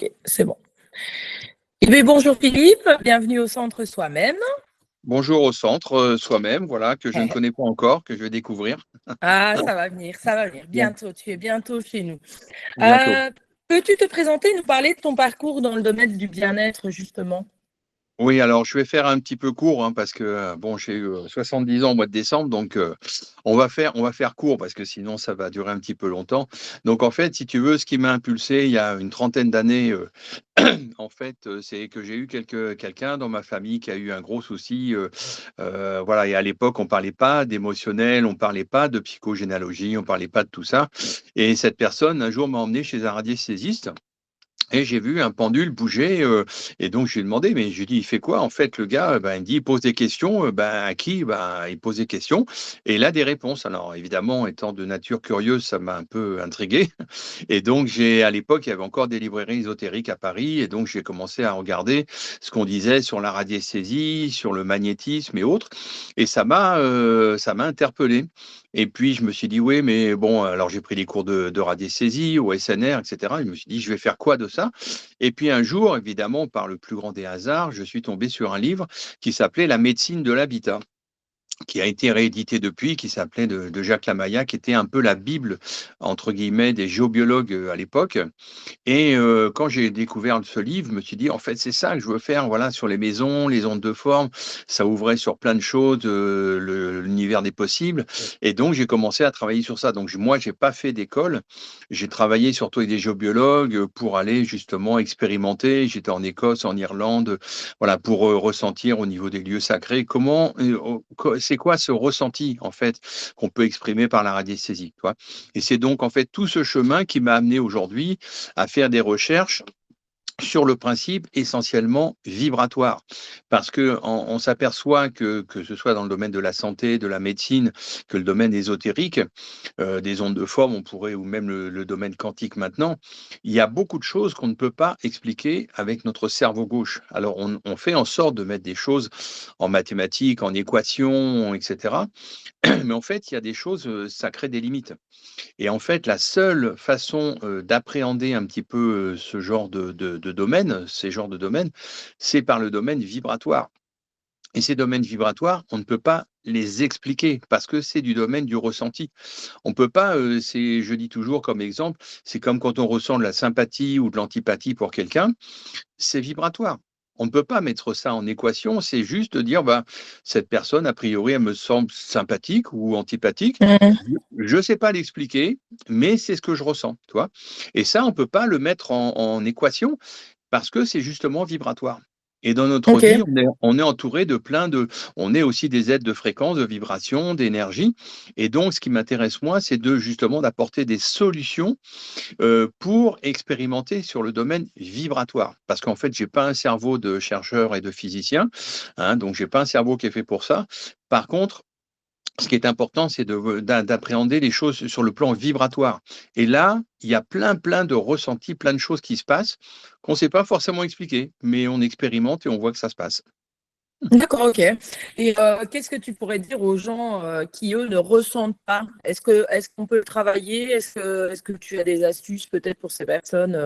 OK, c'est bon. Eh bien, bonjour Philippe, bienvenue au Centre Soi-même. Bonjour au centre, soi-même, voilà, que je ne connais pas encore, que je vais découvrir. Ah, ça va venir. Bien, Bientôt, tu es bientôt chez nous. bientôt. Euh, Peux-tu te présenter, nous parler de ton parcours dans le domaine du bien-être, justement? Oui, alors je vais faire un petit peu court, hein, parce que bon, j'ai eu 70 ans au mois de décembre, donc on va faire court parce que sinon ça va durer un petit peu longtemps. Donc en fait, si tu veux, ce qui m'a impulsé il y a une trentaine d'années, en fait, c'est que j'ai eu quelqu'un dans ma famille qui a eu un gros souci, voilà. Et à l'époque, on parlait pas d'émotionnel, on parlait pas de psychogénéalogie, on parlait pas de tout ça. Et cette personne, un jour, m'a emmené chez un radiesthésiste. Et j'ai vu un pendule bouger, et donc je lui ai demandé, mais je lui ai dit: «Il fait quoi en fait le gars?» Ben, il me dit: «Il pose des questions», ben, à qui? Ben, il pose des questions et il a des réponses. Alors évidemment, étant de nature curieuse, ça m'a un peu intrigué et donc à l'époque, il y avait encore des librairies ésotériques à Paris et donc j'ai commencé à regarder ce qu'on disait sur la radiesthésie, sur le magnétisme et autres et ça m'a interpellé et puis je me suis dit: «Oui, mais bon», alors j'ai pris des cours de radiesthésie au SNR et cetera. Je me suis dit: «Je vais faire quoi de ça?» Et puis un jour, évidemment, par le plus grand des hasards, je suis tombé sur un livre qui s'appelait «La médecine de l'habitat», qui a été réédité depuis, qui s'appelait de Jacques Lamaillat, qui était un peu la Bible, entre guillemets, des géobiologues à l'époque. Et quand j'ai découvert ce livre, je me suis dit: «En fait, c'est ça que je veux faire, voilà, sur les maisons, les ondes de forme». Ça ouvrait sur plein de choses, l'univers des possibles et donc j'ai commencé à travailler sur ça. Donc moi, j'ai pas fait d'école. J'ai travaillé surtout avec des géobiologues, pour aller justement expérimenter. J'étais en Écosse, en Irlande, voilà, pour, ressentir au niveau des lieux sacrés comment, c'est quoi ce ressenti, en fait, qu'on peut exprimer par la radiesthésie, tu vois? Et c'est donc en fait tout ce chemin qui m'a amené aujourd'hui à faire des recherches sur le principe essentiellement vibratoire. Parce qu'on s'aperçoit que ce soit dans le domaine de la santé, de la médecine, que le domaine ésotérique, des ondes de forme, on pourrait, ou même le domaine quantique maintenant, il y a beaucoup de choses qu'on ne peut pas expliquer avec notre cerveau gauche. Alors on fait en sorte de mettre des choses en mathématiques, en équations, etc. Mais en fait, il y a des choses, ça crée des limites. Et en fait, la seule façon, d'appréhender un petit peu, ce genre de domaine, ces genres de domaines, c'est par le domaine vibratoire. Et ces domaines vibratoires, on ne peut pas les expliquer parce que c'est du domaine du ressenti. On peut pas, je dis toujours comme exemple, c'est comme quand on ressent de la sympathie ou de l'antipathie pour quelqu'un, c'est vibratoire. On ne peut pas mettre ça en équation, c'est juste de dire, bah, cette personne, a priori, elle me semble sympathique ou antipathique. Mmh. Je ne sais pas l'expliquer, mais c'est ce que je ressens, tu vois? Et ça, on ne peut pas le mettre en équation parce que c'est justement vibratoire. Et dans notre vie, OK. on est entouré de plein de on est aussi des êtres de fréquence, de vibration, d'énergie. Et donc, ce qui m'intéresse moi, c'est justement d'apporter des solutions pour expérimenter sur le domaine vibratoire. Parce qu'en fait, j'ai pas un cerveau de chercheur et de physicien, hein, donc j'ai pas un cerveau qui est fait pour ça. Par contre, ce qui est important, c'est d'appréhender les choses sur le plan vibratoire. Et là, il y a plein de ressentis, plein de choses qui se passent qu'on ne sait pas forcément expliquer, mais on expérimente et on voit que ça se passe. D'accord, OK. Et qu'est-ce que tu pourrais dire aux gens, qui, eux, ne ressentent pas? Est-ce qu'on peut le travailler? Est-ce que tu as des astuces peut-être pour ces personnes,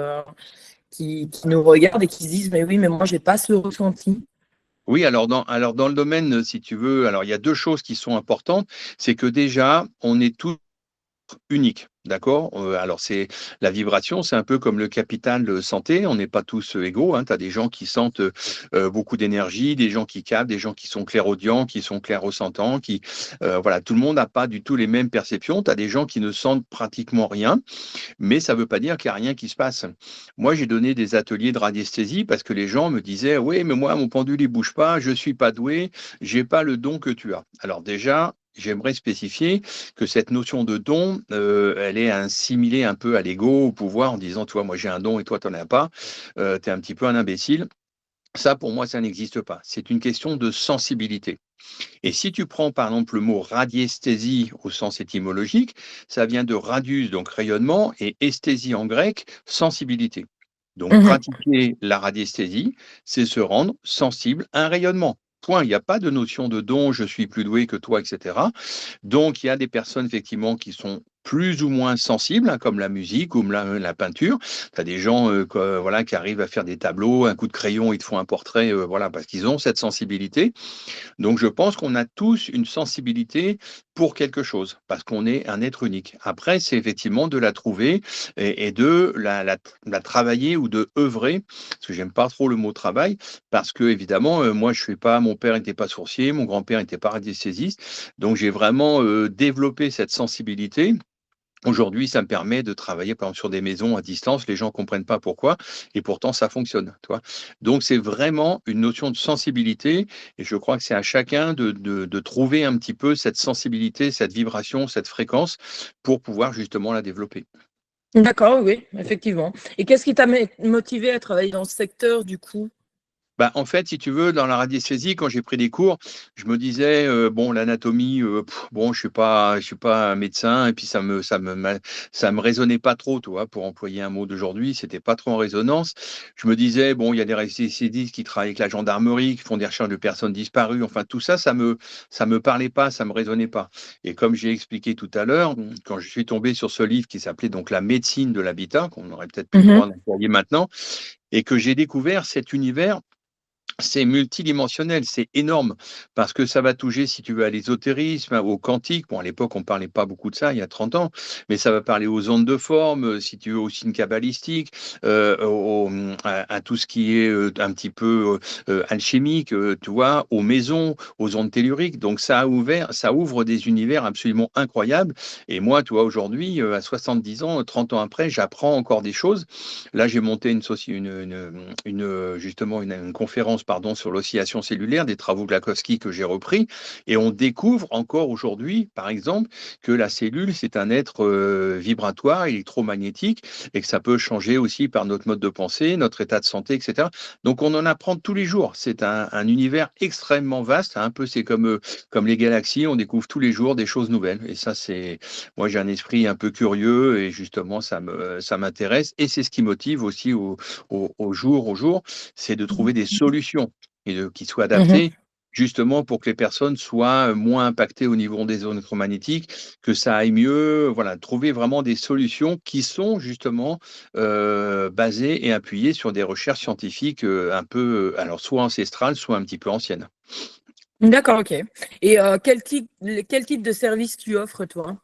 qui nous regardent et qui se disent: «Mais oui, mais moi j'ai pas ce ressenti»? Oui, alors dans le domaine, si tu veux, alors il y a 2 choses qui sont importantes. C'est que déjà, on est tous unique, d'accord? Alors c'est la vibration, c'est un peu comme le capital, santé, on n'est pas tous, égaux, hein. Tu as des gens qui sentent, beaucoup d'énergie, des gens qui captent, des gens qui sont clairaudients, qui sont clairsentants, voilà, tout le monde n'a pas du tout les mêmes perceptions. Tu as des gens qui ne sentent pratiquement rien, mais ça ne veut pas dire qu'il y a rien qui se passe. Moi, j'ai donné des ateliers de radiesthésie parce que les gens me disaient: «Oui, mais moi, mon pendule, il bouge pas, je suis pas doué, j'ai pas le don que tu as». Alors déjà, j'aimerais spécifier que cette notion de don, elle est assimilée un peu à l'ego, au pouvoir, en disant: «Tu vois, moi, j'ai un don et toi, tu en as pas, tu es un petit peu un imbécile». Ça, pour moi, ça n'existe pas. C'est une question de sensibilité. Et si tu prends par exemple le mot radiesthésie au sens étymologique, ça vient de radius, donc rayonnement, et esthésie en grec, sensibilité. Donc Mmh. pratiquer la radiesthésie, c'est se rendre sensible à un rayonnement. Point. Il n'y a pas de notion de don, je suis plus doué que toi, etc. Donc il y a des personnes effectivement qui sont plus ou moins sensibles, hein, comme la musique ou la peinture. Tu as des gens voilà, qui arrivent à faire des tableaux, un coup de crayon, ils te font un portrait, voilà, parce qu'ils ont cette sensibilité. Donc je pense qu'on a tous une sensibilité pour quelque chose, parce qu'on est un être unique. Après, c'est effectivement de la trouver et de la travailler ou de œuvrer, parce que j'aime pas trop le mot travail, parce que évidemment, moi je suis pas, mon père n'était pas sourcier, mon grand-père n'était pas radiesthésiste, donc j'ai vraiment développé cette sensibilité. Aujourd'hui, ça me permet de travailler, par exemple, sur des maisons à distance. Les gens ne comprennent pas pourquoi, et pourtant, ça fonctionne. Tu vois. Donc, c'est vraiment une notion de sensibilité, et je crois que c'est à chacun de trouver un petit peu cette sensibilité, cette vibration, cette fréquence, pour pouvoir justement la développer. D'accord, oui, effectivement. Et qu'est-ce qui t'a motivé à travailler dans ce secteur, du coup? Bah, en fait, si tu veux, dans la radiesthésie, quand j'ai pris des cours, je me disais, bon, l'anatomie, bon, je suis pas un médecin et puis ça me résonnait pas trop, tu vois? Pour employer un mot d'aujourd'hui, c'était pas trop en résonance. Je me disais: «Bon, il y a des radiesthésistes qui travaillent avec la gendarmerie, qui font des recherches de personnes disparues». Enfin, tout ça, ça me parlait pas, ça me résonnait pas et comme j'ai expliqué tout à l'heure, quand je suis tombé sur ce livre qui s'appelait donc «La médecine de l'habitat», qu'on n'aurait peut-être plus le Mhm. droit d'employer maintenant et que j'ai découvert cet univers. C'est multidimensionnel, c'est énorme parce que ça va toucher, si tu veux, à l'ésotérisme, au quantique. Bon, à l'époque, on ne parlait pas beaucoup de ça, il y a 30 ans, mais ça va parler aux ondes de forme, si tu veux, aux signes kabbalistiques, à tout ce qui est un petit peu alchimique, tu vois, aux maisons, aux ondes telluriques. Donc, ça ouvre des univers absolument incroyables. Et moi, tu vois, aujourd'hui, à 70 ans, 30 ans après, j'apprends encore des choses. Là, j'ai monté justement une conférence pardon, sur l'oscillation cellulaire des travaux Glakowski que j'ai repris. Et on découvre encore aujourd'hui, par exemple, que la cellule, c'est un être vibratoire, électromagnétique, et que ça peut changer aussi par notre mode de pensée, notre état de santé, etc. Donc on en apprend tous les jours. C'est un univers extrêmement vaste. Un peu, c'est comme les galaxies, on découvre tous les jours des choses nouvelles. Et ça, moi, j'ai un esprit un peu curieux et justement, ça m'intéresse. Et c'est ce qui motive aussi au jour, c'est de trouver des solutions et qui soient Mhm. adaptées justement pour que les personnes soient moins impactées au niveau des ondes électromagnétiques, que ça aille mieux, voilà, trouver vraiment des solutions qui sont justement basées et appuyées sur des recherches scientifiques un peu, alors soit ancestrales, soit un petit peu anciennes. D'accord, ok. Et quel type de service tu offres, toi?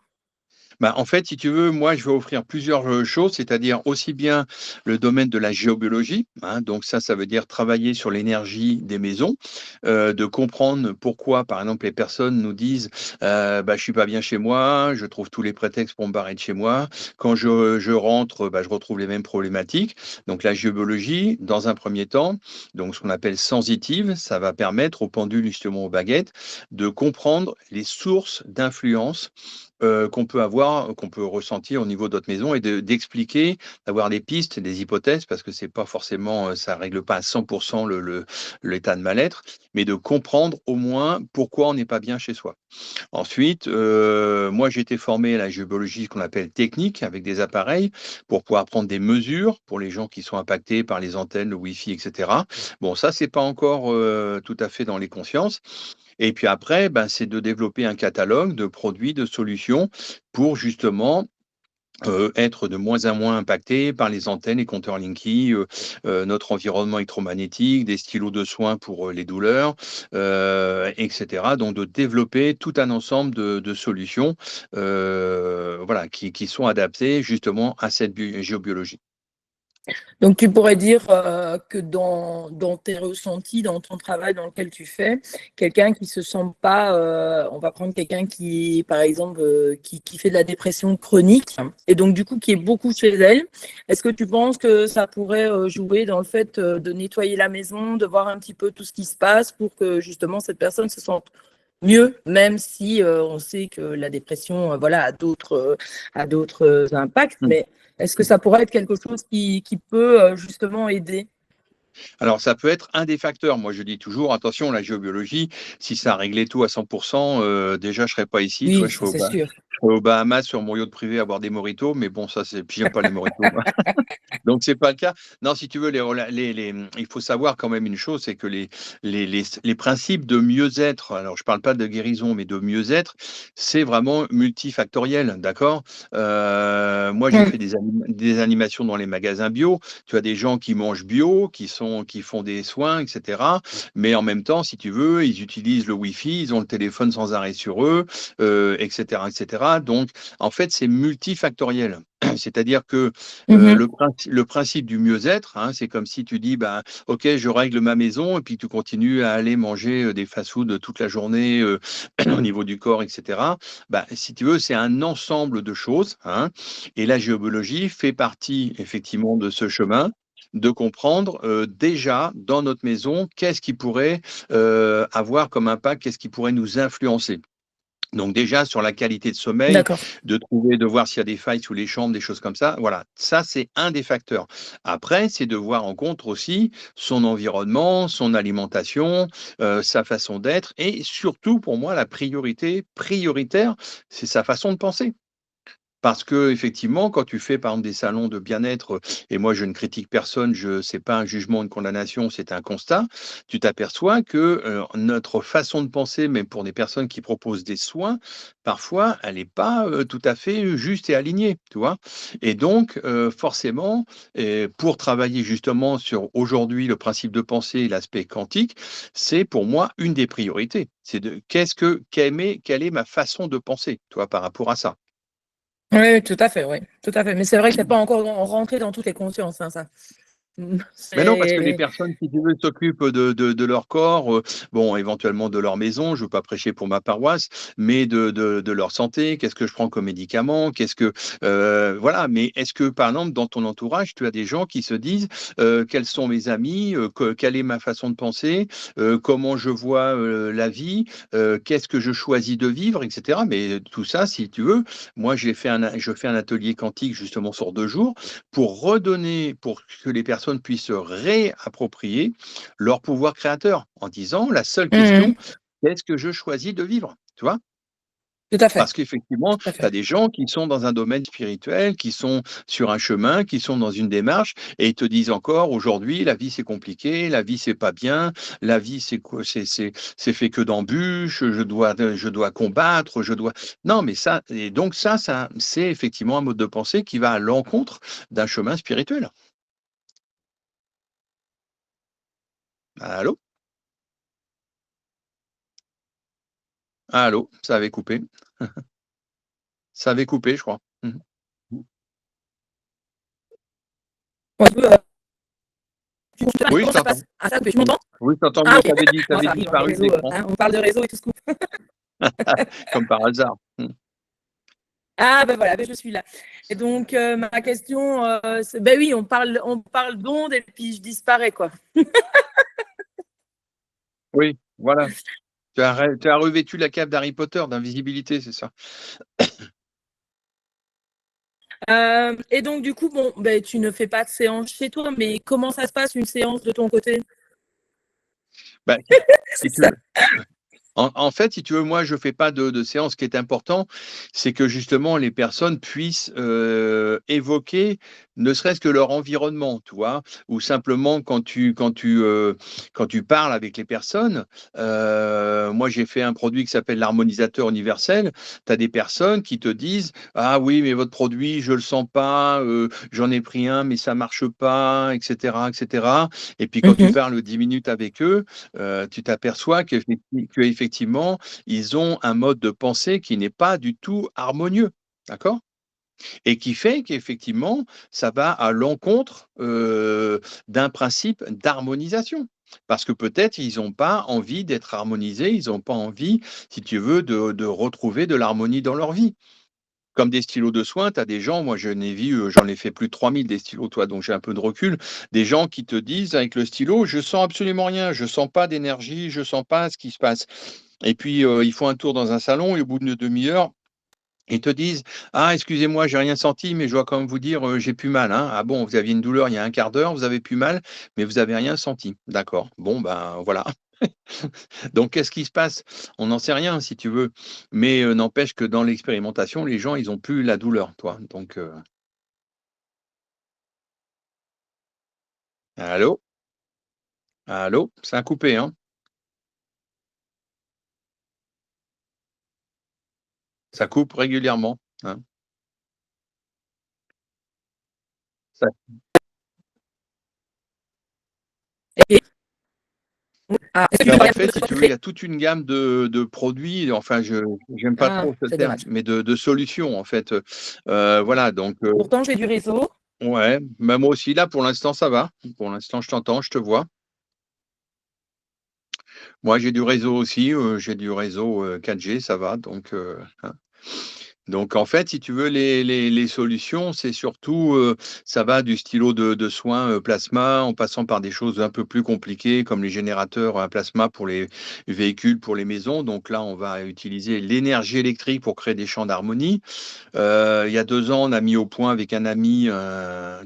Bah, en fait, si tu veux, moi, je vais offrir plusieurs choses, c'est-à-dire aussi bien le domaine de la géobiologie, hein, donc ça veut dire travailler sur l'énergie des maisons, de comprendre pourquoi, par exemple, les personnes nous disent bah, je suis pas bien chez moi, je trouve tous les prétextes pour me barrer de chez moi. Quand je rentre, bah, je retrouve les mêmes problématiques. Donc la géobiologie, dans un premier temps, donc ce qu'on appelle sensitive, ça va permettre aux pendules, justement aux baguettes, de comprendre les sources d'influence qu'on peut avoir, qu'on peut ressentir au niveau d'autres maisons et d'expliquer, d'avoir des pistes, des hypothèses, parce que c'est pas forcément, ça règle pas à 100% l'état de mal-être, mais de comprendre au moins pourquoi on n'est pas bien chez soi. Ensuite, moi j'ai été formé à la géobiologie, ce qu'on appelle technique, avec des appareils pour pouvoir prendre des mesures pour les gens qui sont impactés par les antennes, le Wi-Fi, etc. Bon, ça, c'est pas encore tout à fait dans les consciences. Et puis après, ben, c'est de développer un catalogue de produits, de solutions pour justement être de moins en moins impacté par les antennes, les compteurs Linky, notre environnement électromagnétique, des stylos de soins pour les douleurs, etc. Donc de développer tout un ensemble de solutions voilà, qui sont adaptées justement à cette géobiologie. Donc, tu pourrais dire que dans tes ressentis, dans ton travail dans lequel tu fais, quelqu'un qui se sent pas, on va prendre quelqu'un qui, par exemple, qui fait de la dépression chronique et donc du coup qui est beaucoup chez elle. Est-ce que tu penses que ça pourrait jouer dans le fait de nettoyer la maison, de voir un petit peu tout ce qui se passe pour que justement cette personne se sente mieux, même si on sait que la dépression, voilà, a d'autres impacts, mais est-ce que ça pourrait être quelque chose qui peut justement aider? Alors, ça peut être un des facteurs. Moi, je dis toujours, attention, la géobiologie, si ça réglait tout à 100%, déjà, je serais pas ici. Tu vois, Oui, ça c'est sûr. je serais aux Bahamas sur mon yacht privé à boire des mojitos, mais bon, ça, c'est, puis j'aime pas les mojitos. Donc, c'est pas le cas. Non, si tu veux, il faut savoir quand même une chose, c'est que les principes de mieux-être, alors je parle pas de guérison, mais de mieux-être, c'est vraiment multifactoriel, d'accord? Moi, j'ai Mmh. fait des animations dans les magasins bio. Tu as des gens qui mangent bio, qui font des soins, et cetera. Mais en même temps, si tu veux, ils utilisent le Wi-Fi, ils ont le téléphone sans arrêt sur eux, et cetera, et cetera. Donc, en fait, c'est multifactoriel. C'est-à-dire que Mmh. le principe du mieux-être, hein, c'est comme si tu dis, bah, OK, je règle ma maison et puis tu continues à aller manger des fast-food toute la journée au niveau du corps, etc. Bah, si tu veux, c'est un ensemble de choses, hein, et la géobiologie fait partie effectivement de ce chemin de comprendre déjà dans notre maison qu'est-ce qui pourrait avoir comme impact, qu'est-ce qui pourrait nous influencer. Donc déjà sur la qualité de sommeil, D'accord. de voir s'il y a des failles sous les chambres, des choses comme ça. Voilà, ça c'est un des facteurs. Après, c'est de voir en compte aussi son environnement, son alimentation, sa façon d'être et surtout pour moi la priorité prioritaire, c'est sa façon de penser. Parce que effectivement, quand tu fais par exemple des salons de bien-être, et moi je ne critique personne, je c'est pas un jugement, une condamnation, c'est un constat. Tu t'aperçois que, notre façon de penser, même pour des personnes qui proposent des soins, parfois elle est pas, tout à fait juste et alignée, tu vois? Et donc, forcément, pour travailler justement sur aujourd'hui le principe de pensée et l'aspect quantique, c'est pour moi une des priorités. C'est de quelle est ma façon de penser, tu vois, par rapport à ça? Oui, tout à fait, oui, tout à fait. Mais c'est vrai que c'est pas encore rentré dans toutes les consciences, hein, ça. Mmh, Mais non, parce que les c'est personnes, si tu veux, s'occupent de leur corps, bon, éventuellement de leur maison, je ne veux pas prêcher pour ma paroisse, mais de leur santé. Qu'est-ce que je prends comme médicament? Voilà, mais est-ce que, par exemple, dans ton entourage, tu as des gens qui se disent, «Quels sont mes amis? Quelle est ma façon de penser? Comment je vois, la vie? Qu'est-ce que je choisis de vivre?» et cetera. Mais tout ça, si tu veux, moi, je fais un atelier quantique justement sur 2 jours pour que les personnes puissent se réapproprier leur pouvoir créateur en disant la seule mmh, question, qu'est-ce que je choisis de vivre? Tu vois? tout à fait, Parce qu'effectivement, tout à tu fait. as des gens qui sont dans un domaine spirituel, qui sont sur un chemin, qui sont dans une démarche et ils te disent encore aujourd'hui, la vie c'est compliqué, la vie c'est pas bien, la vie c'est quoi? C'est fait que d'embûches, je dois combattre, je dois. Non, mais ça, et donc ça, c'est effectivement un mode de pensée qui va à l'encontre d'un chemin spirituel. Allô? Allô? Ça avait coupé. Ça avait coupé, je crois. Mmh. On peut, Oui, je comment ça t'entends. passe? Ah ça tu Mmh. m'entends? Oui, je t'entends Ah mieux. OK. Tu Bon avais ça arrive, hein, les disparu de réseaux, l'écran, hein, on parle de réseau et tout se coupe. comme par hasard. Mmh. Ah ben voilà, ben je suis là. Et donc ma question, c'est beh oui, on parle d'ondes et puis je disparais, quoi. Oui, voilà. Tu as revêtu la cape d'Harry Potter d'invisibilité, c'est ça? Et donc du coup, bon, beh, tu ne fais pas de séance chez toi, mais comment ça se passe une séance de ton côté? Bah, C'est si tu ça. veux. En fait, si tu veux, moi, je fais pas de séance. Ce qui est important, c'est que justement les personnes puissent, évoquer ne serait-ce que leur environnement, tu vois? Ou simplement quand tu parles avec les personnes, moi, j'ai fait un produit qui s'appelle l'harmonisateur universel. Tu as des personnes qui te disent: «Ah oui, mais votre produit, je le sens pas, j'en ai pris un, mais ça marche pas», et cetera, et cetera. Et puis quand tu Mmh. parles 10 minutes avec eux, tu t'aperçois qu'effectivement, ils ont un mode de pensée qui n'est pas du tout harmonieux, d'accord? Et qui fait qu'effectivement, ça va à l'encontre, d'un principe d'harmonisation. Parce que peut-être ils n'ont pas envie d'être harmonisés, ils n'ont pas envie, si tu veux, de retrouver de l'harmonie dans leur vie. Comme des stylos de soins, tu as des gens, moi je n'ai vu, j'en ai fait plus de 3 000 des stylos, toi, donc j'ai un peu de recul. Des gens qui te disent avec le stylo: «Je sens absolument rien, je sens pas d'énergie, je sens pas ce qui se passe». Et puis, ils font un tour dans un salon et au bout d'une demi-heure, ils te disent: «Ah excusez-moi, j'ai rien senti, mais je dois quand même vous dire, j'ai plus mal, hein». «Ah bon, vous aviez une douleur il y a un quart d'heure, vous avez plus mal, mais vous avez rien senti». «D'accord, bon ben, voilà». Donc qu'est-ce qui se passe? On n'en sait rien si tu veux, mais n'empêche que dans l'expérimentation, les gens, ils ont plus la douleur, toi. Donc Allô? Allô? Ça a coupé, hein? Ça coupe régulièrement, hein? Ça Et est-ce que tu ben, peux en parler un peu fait, de ce si que tu tu veux, il y fais? a toute une gamme de produits, enfin je j'aime pas Ah, trop ce c'est terme, dommage. mais de solutions en fait, voilà donc Pourtant, j'ai du réseau. ouais, bah, moi aussi là pour l'instant ça va. Pour l'instant je t'entends, je te vois. Moi j'ai du réseau aussi, j'ai du réseau, 4G, ça va hein. Donc en fait, si tu veux, les solutions, c'est surtout, ça va du stylo de soin, plasma, en passant par des choses un peu plus compliquées comme les générateurs à plasma pour les véhicules, pour les maisons. Donc là, on va utiliser l'énergie électrique pour créer des champs d'harmonie. Il y a 2 ans, on a mis au point avec un ami,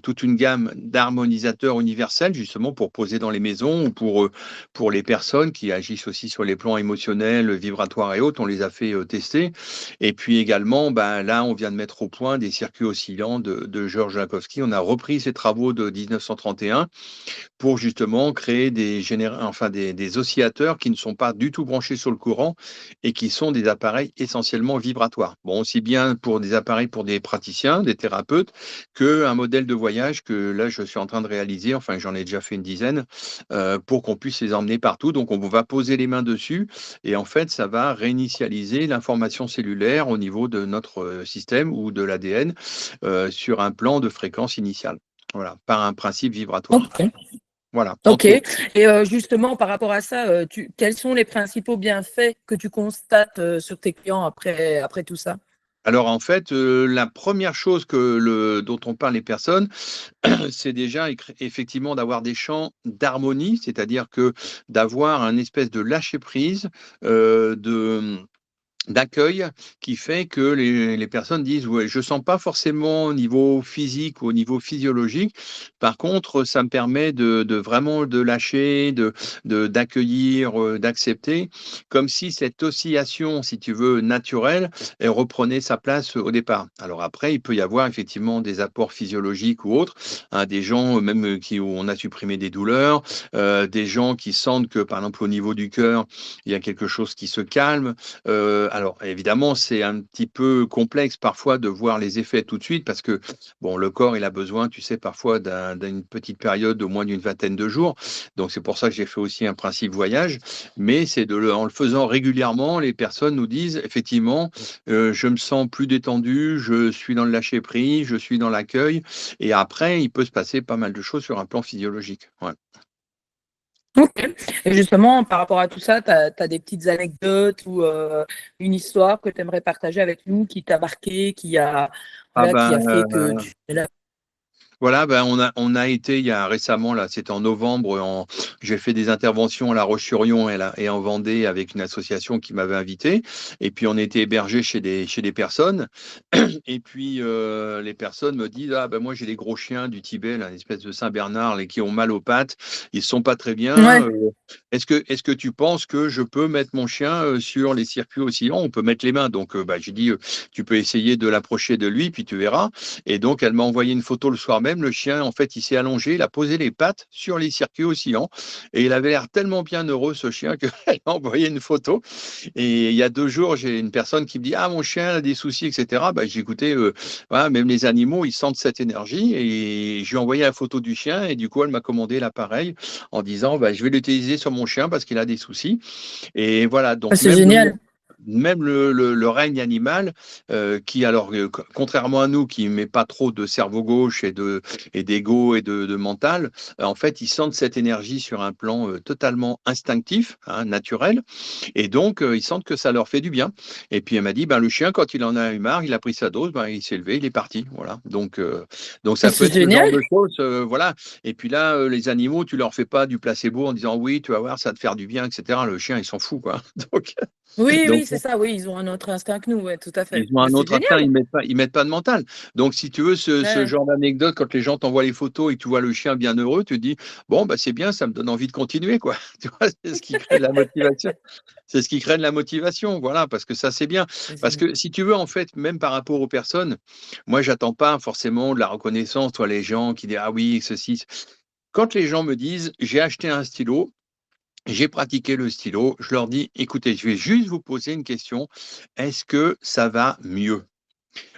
toute une gamme d'harmonisateurs universels justement pour poser dans les maisons ou pour les personnes qui agissent aussi sur les plans émotionnels, vibratoires et autres. On les a fait, tester et puis également, ben, là, on vient de mettre au point des circuits oscillants de Georges Jakowski. On a repris ses travaux de 1931 pour justement créer enfin des oscillateurs qui ne sont pas du tout branchés sur le courant et qui sont des appareils essentiellement vibratoires. Bon, aussi bien pour des appareils pour des praticiens, des thérapeutes, qu'un modèle de voyage que là, je suis en train de réaliser, enfin j'en ai déjà fait une dizaine, pour qu'on puisse les emmener partout. Donc on va poser les mains dessus et en fait, ça va réinitialiser l'information cellulaire au niveau de notre système ou de l'ADN sur un plan de fréquence initiale. Voilà, par un principe vibratoire. Ok. Voilà, Ok. entre autres. Et justement, par rapport à ça, quels sont les principaux bienfaits que tu constates sur tes clients après tout ça? Alors en fait, la première chose dont on parle les personnes, c'est déjà effectivement d'avoir des champs d'harmonie, c'est-à-dire que d'avoir un espèce de lâcher prise, de d'accueil qui fait que les personnes disent: «Ouais, je sens pas forcément au niveau physique ou au niveau physiologique. Par contre, ça me permet de vraiment de lâcher, d'accueillir, d'accepter», comme si cette oscillation, si tu veux, naturelle, elle reprenait sa place au départ. Alors après, il peut y avoir effectivement des apports physiologiques ou autres, hein, des gens, même, qui où on a supprimé des douleurs, des gens qui sentent que, par exemple, au niveau du cœur, il y a quelque chose qui se calme. Alors évidemment, c'est un petit peu complexe parfois de voir les effets tout de suite parce que, bon, le corps, il a besoin, tu sais, parfois d'une petite période au moins d'une vingtaine de jours. Donc c'est pour ça que j'ai fait aussi un principe voyage. Mais c'est en le faisant régulièrement, les personnes nous disent effectivement, je me sens plus détendu, je suis dans le lâcher prise, je suis dans l'accueil. Et après, il peut se passer pas mal de choses sur un plan physiologique. Ouais. Ok. Et justement, par rapport à tout ça, tu as des petites anecdotes ou une histoire que tu aimerais partager avec nous qui t'a marqué, Ah voilà, qui a ben, fait que tu es là. voilà, ben, on a été il y a récemment, là, c'était en novembre, j'ai fait des interventions à La Roche-sur-Yon et en Vendée avec une association qui m'avait invité. Et puis on était hébergés chez des personnes. Et puis les personnes me disent: «Ah ben moi j'ai des gros chiens du Tibet, là, une espèce de Saint-Bernard, qui ont mal aux pattes, ils sont pas très bien. Ouais, Est-ce que tu penses que je peux mettre mon chien sur les circuits oscillants? On peut mettre les mains.» Donc bah, j'ai dit: Tu peux essayer de l'approcher de lui, puis tu verras.» Et donc, elle m'a envoyé une photo le soir même. Le chien, en fait, il s'est allongé, il a posé les pattes sur les circuits oscillants. Et il avait l'air tellement bien heureux, ce chien, qu'elle m'a envoyé une photo. Et il y a 2 jours, j'ai une personne qui me dit: «Ah, mon chien a des soucis, etc.» Bah, j'ai écouté, voilà, même les animaux, ils sentent cette énergie. Et je lui ai envoyé la photo du chien. Et du coup, elle m'a commandé l'appareil en disant: bah, «Je vais l'utiliser sur mon chien parce qu'il a des soucis.» Et voilà, donc c'est génial. même le règne animal, qui alors, contrairement à nous qui met pas trop de cerveau gauche et d'ego et de mental, en fait, ils sentent cette énergie sur un plan, totalement instinctif, hein, naturel. Et donc ils sentent que ça leur fait du bien. Et puis elle m'a dit: «Ben, le chien, quand il en a eu marre, il a pris sa dose, ben, il s'est levé, il est parti.» Voilà, donc ça peut C'est être ce genre génial. de choses, voilà. Et puis là, les animaux, tu leur fais pas du placebo en disant: «Oui, tu vas voir, ça va te faire du bien», et cetera. Le chien, il s'en fout, quoi. Donc Oui, donc oui, c'est ça. Oui, ils ont un autre instinct que nous. Ouais, tout à fait. ils ont Mais un c'est autre instinct, génial. ils mettent pas de mental. Donc si tu veux ce Ouais. genre d'anecdote, quand les gens t'envoient les photos et que tu vois le chien bien heureux, tu te dis: «Bon, bah, c'est bien, ça me donne envie de continuer, quoi.» Tu vois? C'est ce qui crée de la motivation. C'est ce qui crée de la motivation, voilà, parce que ça, c'est bien. C'est Parce génial. que si tu veux, en fait, même par rapport aux personnes, moi, j'attends pas forcément de la reconnaissance, toi, les gens qui disent: «Ah oui, ceci». Quand les gens me disent, j'ai acheté un stylo, j'ai pratiqué le stylo, je leur dis, écoutez, je vais juste vous poser une question, est-ce que ça va mieux?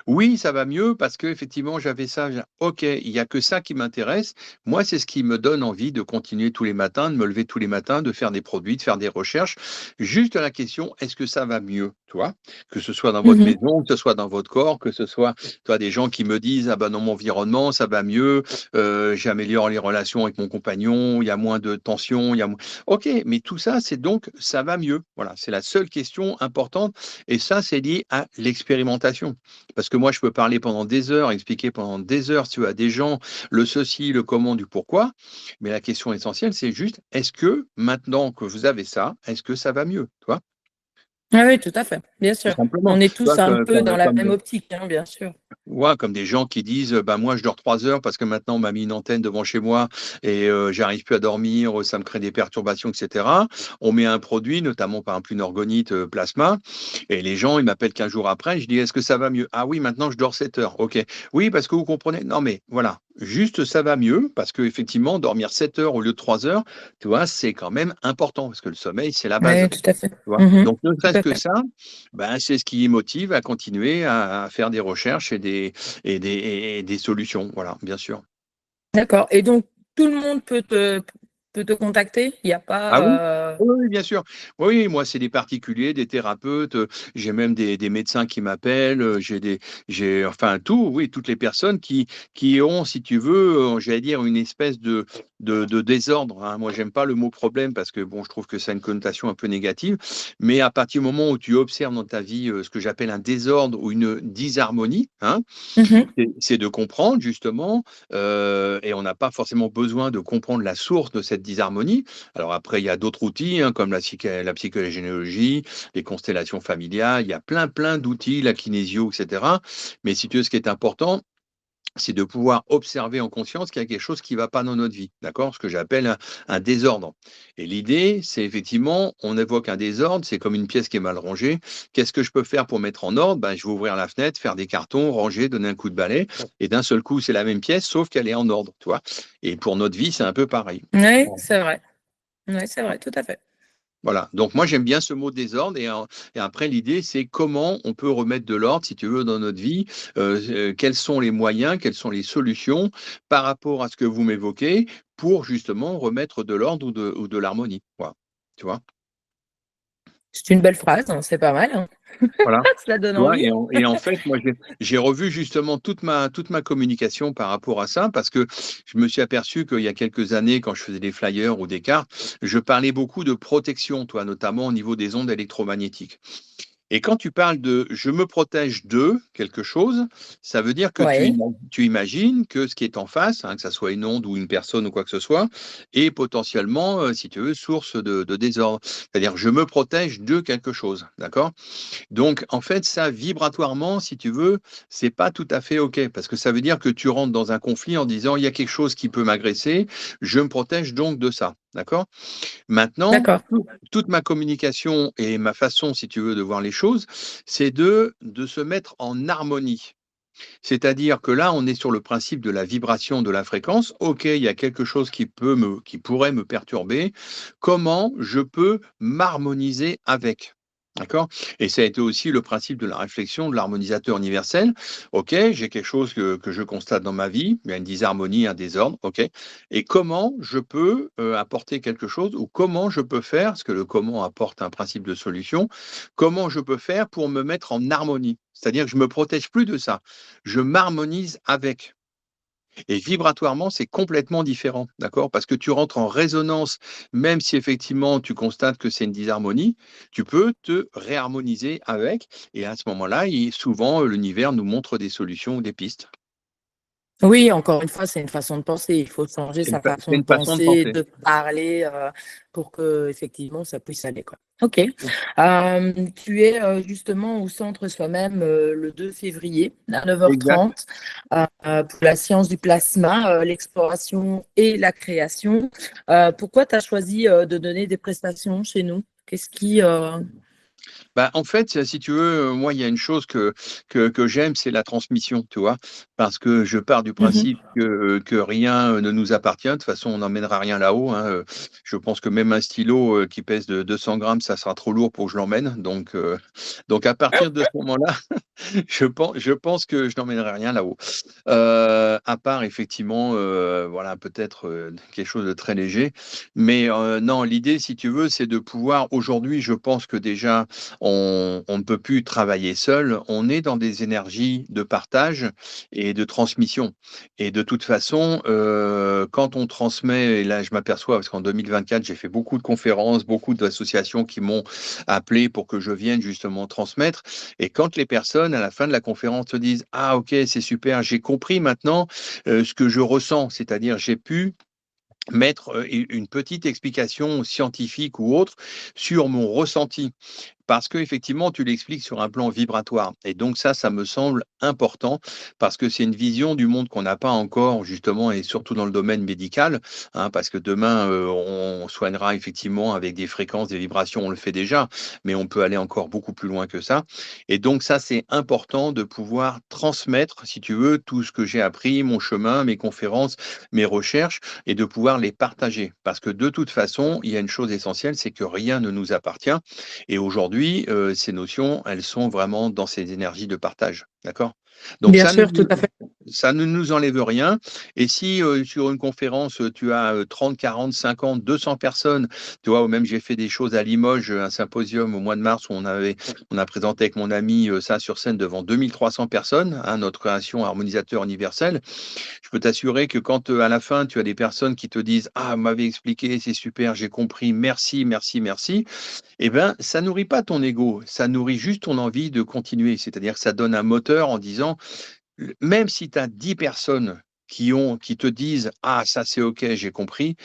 Oui, ça va mieux parce qu'effectivement, j'avais ça. OK, il y a que ça qui m'intéresse. Moi, c'est ce qui me donne envie de continuer tous les matins, de me lever tous les matins, de faire des produits, de faire des recherches. Juste la question, est-ce que ça va mieux, toi? Que ce soit dans votre Mhm. maison, que ce soit dans votre corps, que ce soit, toi, des gens qui me disent, ah ben, dans mon environnement, ça va mieux, j'améliore les relations avec mon compagnon, il y a moins de tension, il y a moins. OK, mais tout ça, c'est donc, ça va mieux. Voilà, c'est la seule question importante. Et ça, c'est lié à l'expérimentation. Parce que moi, je peux parler pendant des heures, expliquer pendant des heures, si tu veux, à des gens le ceci, le comment, du pourquoi. Mais la question essentielle, c'est juste, est-ce que maintenant que vous avez ça, est-ce que ça va mieux, tu vois? Ah oui, tout à fait, bien Tout sûr. simplement. On est Tu vois, tous un peu dans la même optique, hein, bien sûr. ouais, comme des gens qui disent, bah, moi je dors 3 heures parce que maintenant on m'a mis une antenne devant chez moi et j'arrive plus à dormir, ça me crée des perturbations, et cetera. On met un produit, notamment par exemple une orgonite, plasma, et les gens, ils m'appellent 15 jours après, je dis: «Est-ce que ça va mieux?» «Ah oui, maintenant je dors 7 heures». «OK». «Oui, parce que vous comprenez?» non mais voilà, juste ça va mieux parce qu'effectivement dormir 7 heures au lieu de 3 heures, tu vois, c'est quand même important parce que le sommeil, c'est la base, Oui, tout à fait. tu vois? Mhm. Donc ne Tout serait-ce à que fait. ça, ben, c'est ce qui motive à continuer à faire des recherches et des solutions, voilà, bien sûr. D'accord. Et donc, tout le monde peut te contacter? Il n'y a Ah oui? pas. Oui, oui, bien sûr. Oui, moi, c'est des particuliers, des thérapeutes, j'ai même des médecins qui m'appellent, j'ai enfin tout, oui, toutes les personnes qui ont, si tu veux, j'allais dire une espèce de désordre, hein. Moi, j'aime pas le mot problème parce que bon, je trouve que ça a une connotation un peu négative, mais à partir du moment où tu observes dans ta vie, ce que j'appelle un désordre ou une disharmonie, hein, Mhm. c'est de comprendre justement, et on n'a pas forcément besoin de comprendre la source de cette disharmonie. Alors après, il y a d'autres outils, hein, comme la psychogénéalogie, les constellations familiales, il y a plein, plein d'outils, la kinésio, et cetera. Mais si tu veux, ce qui est important, c'est de pouvoir observer en conscience qu'il y a quelque chose qui ne va pas dans notre vie, d'accord? Ce que j'appelle un désordre. Et l'idée, c'est effectivement, on évoque un désordre, c'est comme une pièce qui est mal rangée. Qu'est-ce que je peux faire pour mettre en ordre? Ben, je vais ouvrir la fenêtre, faire des cartons, ranger, donner un coup de balai, et d'un seul coup, c'est la même pièce, sauf qu'elle est en ordre, tu vois? Et pour notre vie, c'est un peu pareil. Oui, c'est vrai. Oui, c'est vrai, tout à fait. Voilà, donc moi j'aime bien ce mot désordre et après l'idée c'est comment on peut remettre de l'ordre, si tu veux, dans notre vie, quels sont les moyens, quelles sont les solutions par rapport à ce que vous m'évoquez pour justement remettre de l'ordre ou de l'harmonie, quoi, tu vois? C'est une belle phrase, hein, c'est pas mal, hein. Voilà. Cela donne Tu vois? envie. Et en fait, moi, j'ai revu justement toute ma communication par rapport à ça, parce que je me suis aperçu qu'il y a quelques années, quand je faisais des flyers ou des cartes, je parlais beaucoup de protection, toi, notamment au niveau des ondes électromagnétiques. Et quand tu parles de «je me protège de quelque chose», ça veut dire que Oui, tu imagines que ce qui est en face, hein, que ça soit une onde ou une personne ou quoi que ce soit, est potentiellement, si tu veux, source de désordre. C'est-à-dire: «Je me protège de quelque chose», d'accord? Donc, en fait, ça, vibratoirement, si tu veux, c'est pas tout à fait OK, parce que ça veut dire que tu rentres dans un conflit en disant: «Il y a quelque chose qui peut m'agresser, je me protège donc de ça». D'accord? Maintenant, d'accord. toute ma communication et ma façon, si tu veux, de voir les choses, c'est de se mettre en harmonie. C'est-à-dire que là, on est sur le principe de la vibration de la fréquence. OK, il y a quelque chose qui pourrait me perturber. Comment je peux m'harmoniser avec? D'accord? Et ça a été aussi le principe de la réflexion de l'harmonisateur universel. OK, j'ai quelque chose que je constate dans ma vie, il y a une disharmonie, un désordre, OK. Et comment je peux apporter quelque chose ou comment je peux faire, parce que le comment apporte un principe de solution, comment je peux faire pour me mettre en harmonie? C'est-à-dire que je ne me protège plus de ça, je m'harmonise avec. Et vibratoirement, c'est complètement différent, d'accord? Parce que tu rentres en résonance, même si effectivement tu constates que c'est une disharmonie, tu peux te réharmoniser avec. Et à ce moment-là, souvent, l'univers nous montre des solutions ou des pistes. Oui, encore une fois, c'est une façon de penser. Il faut changer C'est une, sa fa- façon c'est de une façon de penser, penser. de parler, pour que effectivement ça puisse aller, quoi. OK. Tu es, justement au Centre Soi-même, le 2 février à Exact. 9h30, pour la science du plasma, l'exploration et la création. Pourquoi tu as choisi, de donner des prestations chez nous? Qu'est-ce qui, Bah, en fait, si tu veux, moi, il y a une chose que j'aime, c'est la transmission, tu vois? Parce que je pars du Mmh. principe que rien, ne nous appartient. De toute façon, on n'emmènera rien là-haut, hein, je pense que même un stylo, qui pèse de 200 grammes, ça sera trop lourd pour que je l'emmène. Donc à partir de ce moment-là, je pense que je n'emmènerai rien là-haut. À part effectivement, voilà, peut-être, quelque chose de très léger. Mais, non, l'idée, si tu veux, c'est de pouvoir aujourd'hui, je pense que déjà, on ne peut plus travailler seul. On est dans des énergies de partage et de transmission. Et de toute façon, quand on transmet, et là je m'aperçois parce qu'en 2024, j'ai fait beaucoup de conférences, beaucoup d'associations qui m'ont appelé pour que je vienne justement transmettre. Et quand les personnes, à la fin de la conférence, se disent: «Ah OK, c'est super, j'ai compris maintenant, ce que je ressens», c'est-à-dire j'ai pu mettre, une petite explication scientifique ou autre sur mon ressenti. Parce qu'effectivement, tu l'expliques sur un plan vibratoire et donc ça me semble important parce que c'est une vision du monde qu'on n'a pas encore justement et surtout dans le domaine médical, hein, parce que demain, on soignera effectivement avec des fréquences, des vibrations, on le fait déjà, mais on peut aller encore beaucoup plus loin que ça et donc ça, c'est important de pouvoir transmettre, si tu veux, tout ce que j'ai appris, mon chemin, mes conférences, mes recherches et de pouvoir les partager. Parce que de toute façon, il y a une chose essentielle, c'est que rien ne nous appartient et aujourd'hui, ces notions, elles sont vraiment dans ces énergies de partage, d'accord? Donc Bien sûr, tout à fait. ça ne nous enlève rien et si, sur une conférence, tu as, 30, 40, 50, 200 personnes, tu vois? Ou même j'ai fait des choses à Limoges, un symposium au mois de mars où on a présenté avec mon ami, ça sur scène devant 2 300 personnes, hein, notre création harmonisateur universel. Je peux t'assurer que quand, à la fin, tu as des personnes qui te disent: «Ah, vous m'avez expliqué, c'est super, j'ai compris, merci, merci, merci». Eh ben, ça nourrit pas ton ego, ça nourrit juste ton envie de continuer. C'est-à-dire que ça donne un moteur en disant, même si tu as 10 personnes qui te disent: «Ah ça c'est OK, j'ai compris»,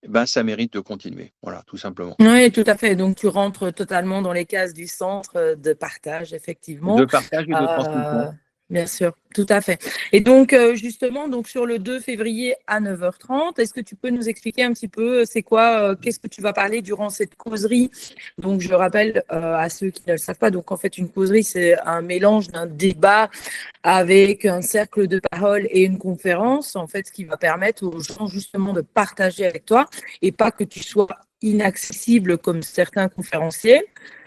eh ben, ça mérite de continuer. Voilà, tout simplement. Oui, tout à fait. Donc tu rentres totalement dans les cases du centre, de partage, De effectivement. partage et de transmission. Heu, Bien sûr, tout à fait. Et donc, justement, donc sur le 2 février à 9h30, est-ce que tu peux nous expliquer un petit peu, c'est quoi, qu'est-ce que tu vas parler durant cette causerie? Donc je rappelle, à ceux qui ne le savent pas, donc en fait une causerie, c'est un mélange d'un débat avec un cercle de parole et une conférence, en fait, ce qui va permettre aux gens justement de partager avec toi et pas que tu sois inaccessible comme certains conférenciers.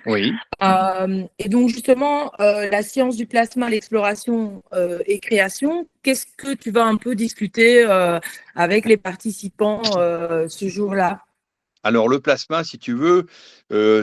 Oui. Et donc justement, la science du plasma, l'exploration et création, qu'est-ce que tu vas un peu discuter avec les participants ce jour-là? Alors le plasma, si tu veux,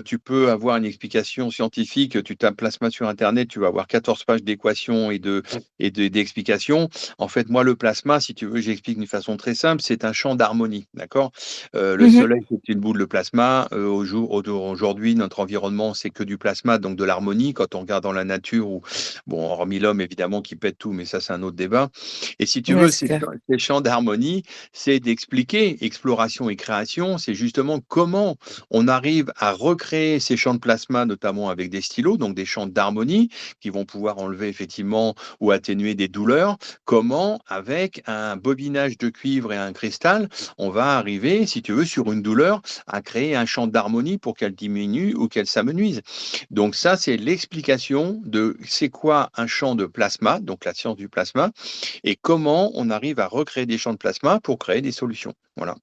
tu peux avoir une explication scientifique. Tu tapes plasma sur internet, tu vas avoir 14 pages d'équations et d'explications. En fait, moi, le plasma, si tu veux, j'explique d'une façon très simple, c'est un champ d'harmonie, d'accord? Le Mmh. soleil, c'est une boule de plasma. Aujourd'hui, notre environnement, c'est que du plasma, donc de l'harmonie. Quand on regarde dans la nature ou bon, hormis l'homme évidemment qui pète tout, mais ça, c'est un autre débat. Et si tu Ouais, veux, c'est clair. ces champs d'harmonie, c'est d'expliquer exploration et création, c'est justement comment on arrive à recréer ces champs de plasma, notamment avec des stylos, donc des champs d'harmonie qui vont pouvoir enlever effectivement ou atténuer des douleurs. Comment, avec un bobinage de cuivre et un cristal, on va arriver, si tu veux, sur une douleur, à créer un champ d'harmonie pour qu'elle diminue ou qu'elle s'amenuise. Donc ça, c'est l'explication de c'est quoi un champ de plasma, donc la science du plasma, et comment on arrive à recréer des champs de plasma pour créer des solutions. Voilà,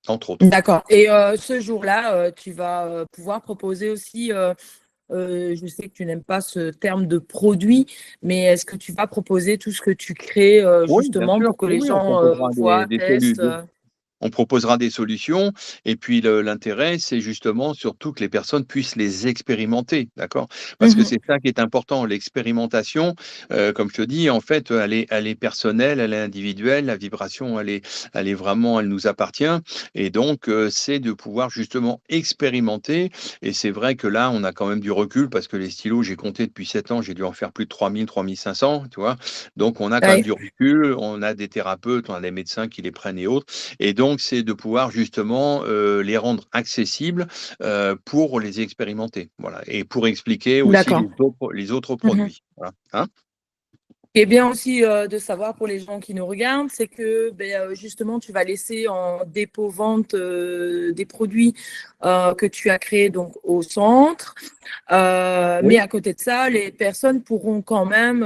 entre autres. D'accord. Et ce jour-là, tu vas pouvoir proposer aussi, je sais que tu n'aimes pas ce terme de produit, mais est-ce que tu vas proposer tout ce que tu crées Oui, bien justement sûr. pour que Oui, les oui, on gens proposera voient, testent? on proposera des solutions et puis l'intérêt, c'est justement surtout que les personnes puissent les expérimenter, d'accord? Parce que Mhm. c'est ça qui est important, l'expérimentation, comme je te dis, en fait, elle est personnelle, elle est individuelle, la vibration, elle est vraiment elle nous appartient et donc c'est de pouvoir justement expérimenter et c'est vrai que là, on a quand même du recul parce que les stylos, j'ai compté depuis 7 ans, j'ai dû en faire plus de 3 500, tu vois? Donc on a quand même Ouais. du recul, on a des thérapeutes, on a des médecins qui les prennent et autres et donc c'est de pouvoir justement, les rendre accessibles, pour les expérimenter, voilà et pour expliquer aussi D'accord. les autres Mhm. produits, voilà, hein? qui est bien aussi de savoir pour les gens qui nous regardent, c'est que justement, tu vas laisser en dépôt-vente des produits que tu as créés donc, au centre. Mais Oui, à côté de ça, les personnes pourront quand même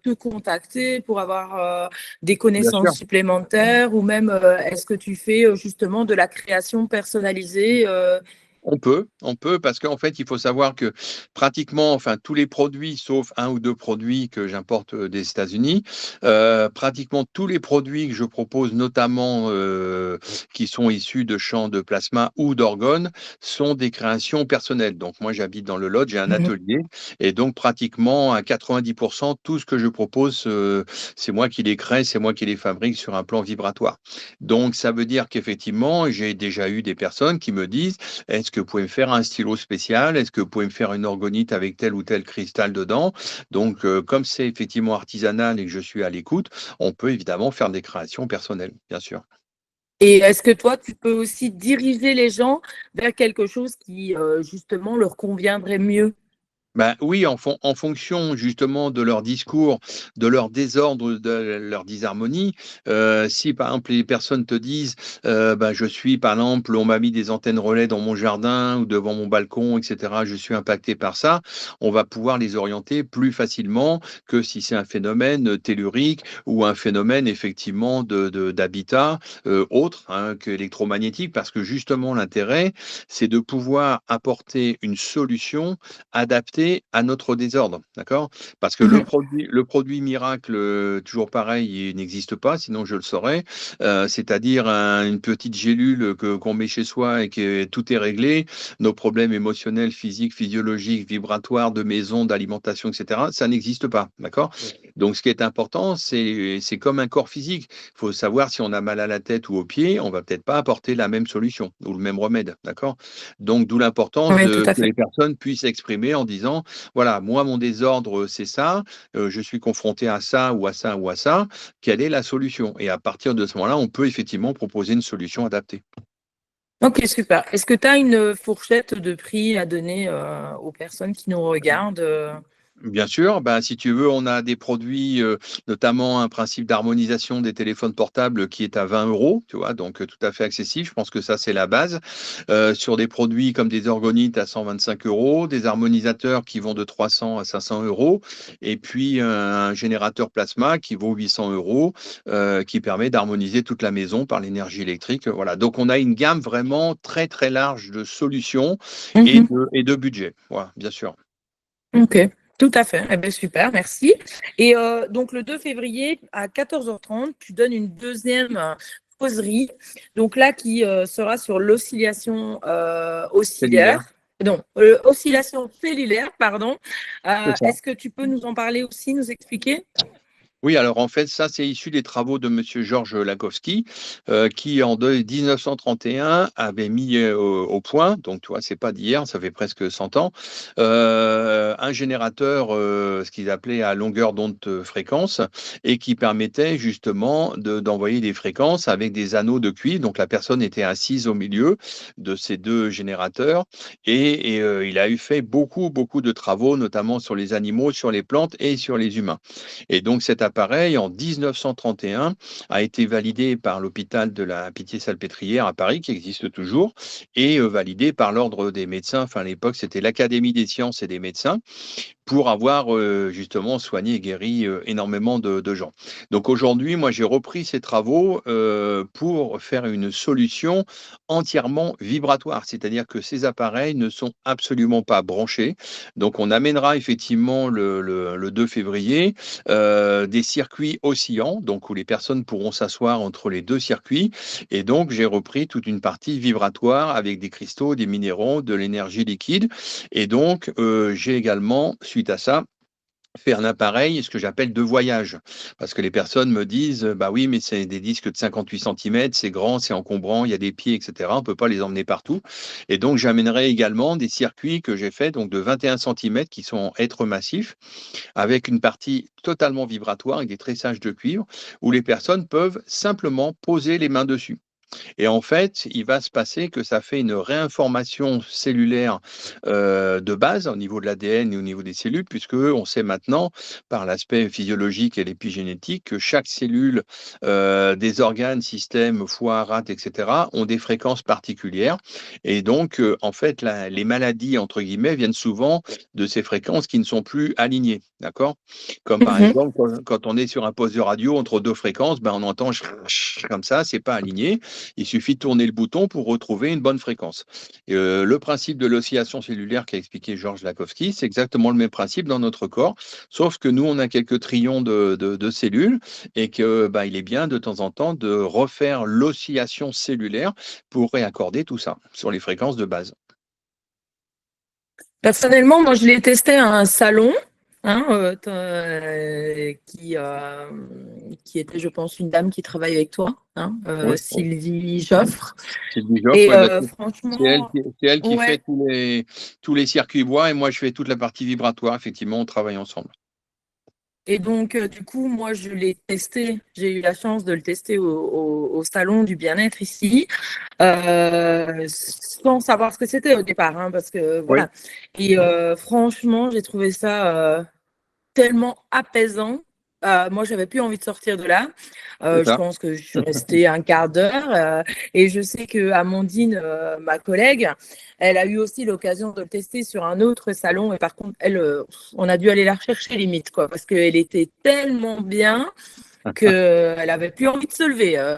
te contacter pour avoir des bien connaissances sûr. supplémentaires ou même est-ce que tu fais justement de la création personnalisée On peut, parce qu'en fait, il faut savoir que pratiquement, enfin, tous les produits, sauf un ou deux produits que j'importe des États-Unis, pratiquement tous les produits que je propose, notamment qui sont issus de champs de plasma ou d'orgones, sont des créations personnelles. Donc, moi, j'habite dans le Lot, j'ai un Mhm. atelier, et donc pratiquement à 90%, tout ce que je propose, c'est moi qui les crée, c'est moi qui les fabrique sur un plan vibratoire. Donc, ça veut dire qu'effectivement, j'ai déjà eu des personnes qui me disent est-ce que vous pouvez me faire un stylo spécial? Est-ce que vous pouvez me faire une orgonite avec tel ou tel cristal dedans? Donc, comme c'est effectivement artisanal et que je suis à l'écoute, on peut évidemment faire des créations personnelles, bien sûr. Et est-ce que toi, tu peux aussi diriger les gens vers quelque chose qui justement leur conviendrait mieux? Ben oui, en fonction justement de leur discours, de leur désordre, de leur disharmonie, si par exemple les personnes te disent, bah, je suis par exemple, on m'a mis des antennes relais dans mon jardin ou devant mon balcon, et cetera, je suis impacté par ça, on va pouvoir les orienter plus facilement que si c'est un phénomène tellurique ou un phénomène effectivement d'habitat autre hein, qu'électromagnétique, parce que justement l'intérêt, c'est de pouvoir apporter une solution adapté à notre désordre, d'accord? Parce que Mhm. le produit miracle, toujours pareil, il n'existe pas, sinon je le saurais. C'est-à-dire une petite gélule qu'on met chez soi et que tout est réglé. Nos problèmes émotionnels, physiques, physiologiques, vibratoires, de maison, d'alimentation, etc., ça n'existe pas, d'accord? Donc, ce qui est important, c'est comme un corps physique. Il faut savoir si on a mal à la tête ou aux pieds, on va peut-être pas apporter la même solution ou le même remède, d'accord? Donc, d'où l'importance Oui, tout à que fait. les personnes puissent exprimer en disant, voilà, moi, mon désordre, c'est ça, je suis confronté à ça ou à ça ou à ça, quelle est la solution? Et à partir de ce moment-là, on peut effectivement proposer une solution adaptée. Ok, super. Est-ce que tu as une fourchette de prix à donner aux personnes qui nous regardent Bien sûr, bah, si tu veux, on a des produits, notamment un principe d'harmonisation des téléphones portables qui est à 20 euros, tu vois, donc tout à fait accessible. Je pense que ça, c'est la base. Sur des produits comme des orgonites à 125 euros, des harmonisateurs qui vont de 300 à 500 euros, et puis un générateur plasma qui vaut 800 euros, qui permet d'harmoniser toute la maison par l'énergie électrique. Voilà, donc on a une gamme vraiment très très large de solutions Mhm. et de budget. Voilà, bien sûr. Ok, tout à fait. Eh bien, super, merci. Et donc, le 2 février à 14h30, tu donnes une deuxième causerie. Donc là, qui sera sur l'oscillation Cellulaire. oscillaire. Non, oscillation cellulaire, pardon. C'est ça. Est-ce que tu peux nous en parler aussi, nous expliquer? Oui, alors en fait, ça, c'est issu des travaux de Monsieur Georges Lakowski, qui en 1931 avait mis au point, donc tu vois, c'est pas d'hier, ça fait presque 100 ans, un générateur, ce qu'ils appelaient à longueur d'onde fréquence, et qui permettait justement d'envoyer des fréquences avec des anneaux de cuivre. Donc la personne était assise au milieu de ces deux générateurs, et il a eu fait beaucoup, beaucoup de travaux, notamment sur les animaux, sur les plantes et sur les humains. Et donc cet appareil, en 1931, a été validé par l'hôpital de la Pitié-Salpêtrière à Paris, qui existe toujours, et validé par l'Ordre des médecins. Enfin, à l'époque, c'était l'Académie des sciences et des médecins pour avoir justement soigné et guéri énormément de gens. Donc aujourd'hui, moi, j'ai repris ces travaux pour faire une solution entièrement vibratoire, c'est-à-dire que ces appareils ne sont absolument pas branchés. Donc on amènera effectivement le 2 février des circuits oscillants, donc où les personnes pourront s'asseoir entre les deux circuits. Et donc j'ai repris toute une partie vibratoire avec des cristaux, des minéraux, de l'énergie liquide. Et donc, j'ai également, suite à ça, fait un appareil, ce que j'appelle de voyage. Parce que les personnes me disent, bah oui, mais c'est des disques de 58 centimètres, c'est grand, c'est encombrant, il y a des pieds, etc. On ne peut pas les emmener partout. Et donc, j'amènerai également des circuits que j'ai faits, donc de 21 centimètres, qui sont en hêtre massif, avec une partie totalement vibratoire, avec des tressages de cuivre, où les personnes peuvent simplement poser les mains dessus. Et en fait, il va se passer que ça fait une réinformation cellulaire de base au niveau de l'ADN et au niveau des cellules, puisque on sait maintenant, par l'aspect physiologique et l'épigénétique, que chaque cellule des organes, systèmes, foie, rate, etc., ont des fréquences particulières. Et donc, en fait, les maladies, entre guillemets, viennent souvent de ces fréquences qui ne sont plus alignées. D'accord? Comme par Mhm. exemple, quand on est sur un poste de radio entre deux fréquences, ben, on entend comme ça, c'est pas aligné. Il suffit de tourner le bouton pour retrouver une bonne fréquence. Et, le principe de l'oscillation cellulaire qu'a expliqué Georges Lakhovsky, c'est exactement le même principe dans notre corps, sauf que nous, on a quelques trillions de cellules et que bah, il est bien de temps en temps de refaire l'oscillation cellulaire pour réaccorder tout ça sur les fréquences de base. Personnellement, moi, je l'ai testé à un salon, hein, qui était, je pense, une dame qui travaille avec toi, hein, Oui, oui. Sylvie Joffre. Sylvie Joffre, Et ouais, bah, franchement, c'est elle qui fait ouais. tous les circuits bois et moi je fais toute la partie vibratoire. Effectivement, on travaille ensemble. Et donc, du coup, moi, je l'ai testé. J'ai eu la chance de le tester au salon du bien-être ici, sans savoir ce que c'était au départ, hein, parce que Oui, voilà. Et franchement, j'ai trouvé ça tellement apaisant. Moi, j'avais plus envie de sortir de là. c'est Je ça. pense que je suis restée un quart d'heure. Et je sais que Amandine, ma collègue, elle a eu aussi l'occasion de le tester sur un autre salon. Et par contre, elle, on a dû aller la rechercher limite, quoi, parce qu'elle était tellement bien qu'elle avait plus envie de se lever.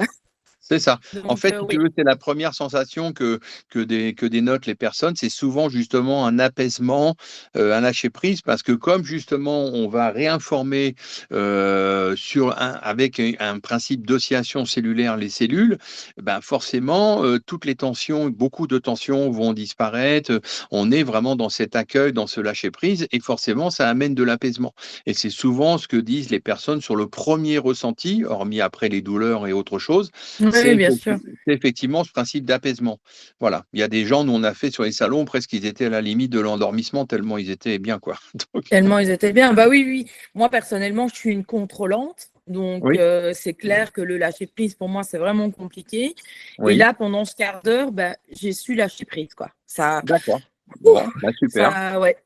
C'est ça. En Donc, fait, si tu oui. veux, c'est la première sensation que dénotent les personnes. C'est souvent justement un apaisement, un lâcher-prise, parce que comme justement on va réinformer avec un principe d'oscillation cellulaire les cellules, ben forcément, toutes les tensions, beaucoup de tensions vont disparaître. On est vraiment dans cet accueil, dans ce lâcher-prise, et forcément, ça amène de l'apaisement. Et c'est souvent ce que disent les personnes sur le premier ressenti, hormis après les douleurs et autre chose, Oui, bien sûr. c'est effectivement ce principe d'apaisement. Voilà. Il y a des gens, nous, on a fait sur les salons, presque ils étaient à la limite de l'endormissement, tellement ils étaient bien, quoi. Donc, Tellement ils étaient bien. Bah oui, oui. Moi, personnellement, je suis une contrôlante. Donc, oui, c'est clair que le lâcher prise, pour moi, c'est vraiment compliqué. Et oui, là, pendant ce quart d'heure, bah, j'ai su lâcher prise, quoi. Ça, d'accord. ouh, Bon, bah, super. ça, ouais.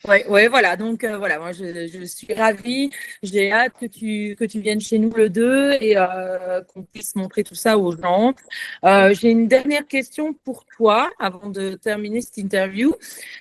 Ouais, ouais, voilà. Donc, voilà, moi, je suis ravie. J'ai hâte que tu viennes chez nous le 2 et qu'on puisse montrer tout ça aux gens. J'ai une dernière question pour toi avant de terminer cette interview.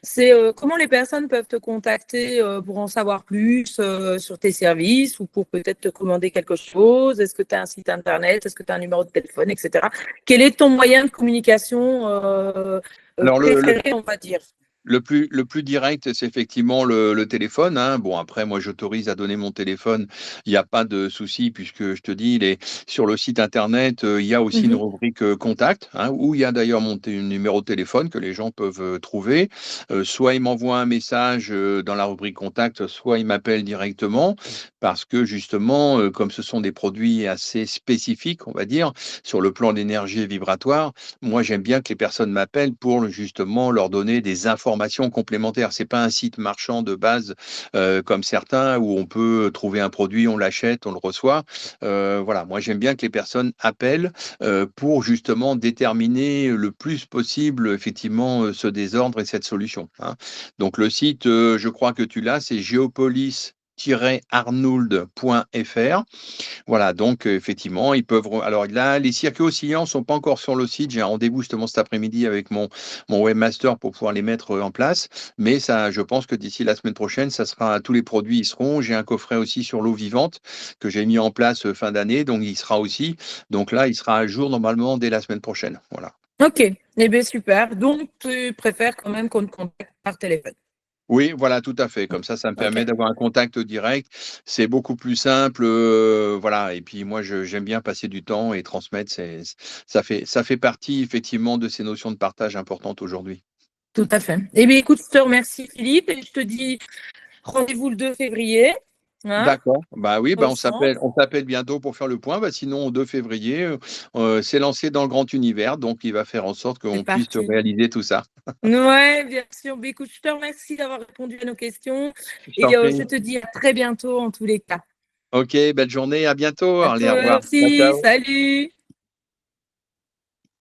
C'est comment les personnes peuvent te contacter pour en savoir plus sur tes services ou pour peut-être te commander quelque chose? Est-ce que tu as un site internet? Est-ce que tu as un numéro de téléphone, etc. Quel est ton moyen de communication Alors, préféré, on va dire? le plus direct, c'est effectivement le téléphone, hein. Bon, après, moi, j'autorise à donner mon téléphone. Il n'y a pas de souci puisque je te dis, sur le site internet, il y a aussi une Mhm. rubrique contact, hein, où il y a d'ailleurs mon numéro de téléphone que les gens peuvent trouver. Soit ils m'envoient un message dans la rubrique contact, soit ils m'appellent directement parce que justement, comme ce sont des produits assez spécifiques, on va dire, sur le plan d'énergie vibratoire, moi, j'aime bien que les personnes m'appellent pour justement leur donner des informations complémentaires. C'est pas un site marchand de base comme certains où on peut trouver un produit, on l'achète, on le reçoit. Voilà, moi j'aime bien que les personnes appellent pour justement déterminer le plus possible effectivement ce désordre et cette solution, hein. Donc le site, je crois que tu l'as, c'est geopolis-arnould.fr. Voilà, donc effectivement, ils peuvent. Alors là, les circuits oscillants ne sont pas encore sur le site. J'ai un rendez-vous justement cet après-midi avec mon webmaster pour pouvoir les mettre en place. Mais ça, je pense que d'ici la semaine prochaine, ça sera tous les produits y seront. J'ai un coffret aussi sur l'eau vivante que j'ai mis en place fin d'année, donc il sera aussi. Donc là, il sera à jour normalement dès la semaine prochaine. Voilà. Ok, eh bien super. Donc, tu préfères quand même qu'on te contacte par téléphone. Oui, voilà, tout à fait. Comme ça me Ok, permet d'avoir un contact direct. C'est beaucoup plus simple, voilà. Et puis moi, j'aime bien passer du temps et transmettre. Ça fait partie effectivement de ces notions de partage importantes aujourd'hui. tout à fait. Eh bien, écoute, je te remercie, Philippe, et je te dis rendez-vous le 2 février, hein, D'accord. Bah oui, bah au centre. on s'appelle bientôt pour faire le point. Bah sinon, au 2 février, c'est lancé dans le grand univers, donc il va faire en sorte C'est qu'on puisse parti. réaliser tout ça. Ouais, bien sûr. Mais écoute, je te remercie d'avoir répondu à nos questions Je t'en et prie. je te dis à très bientôt en tous les cas. Ok, belle journée, à bientôt. À Allez, au toi revoir. Ciao, aussi. ciao. Salut.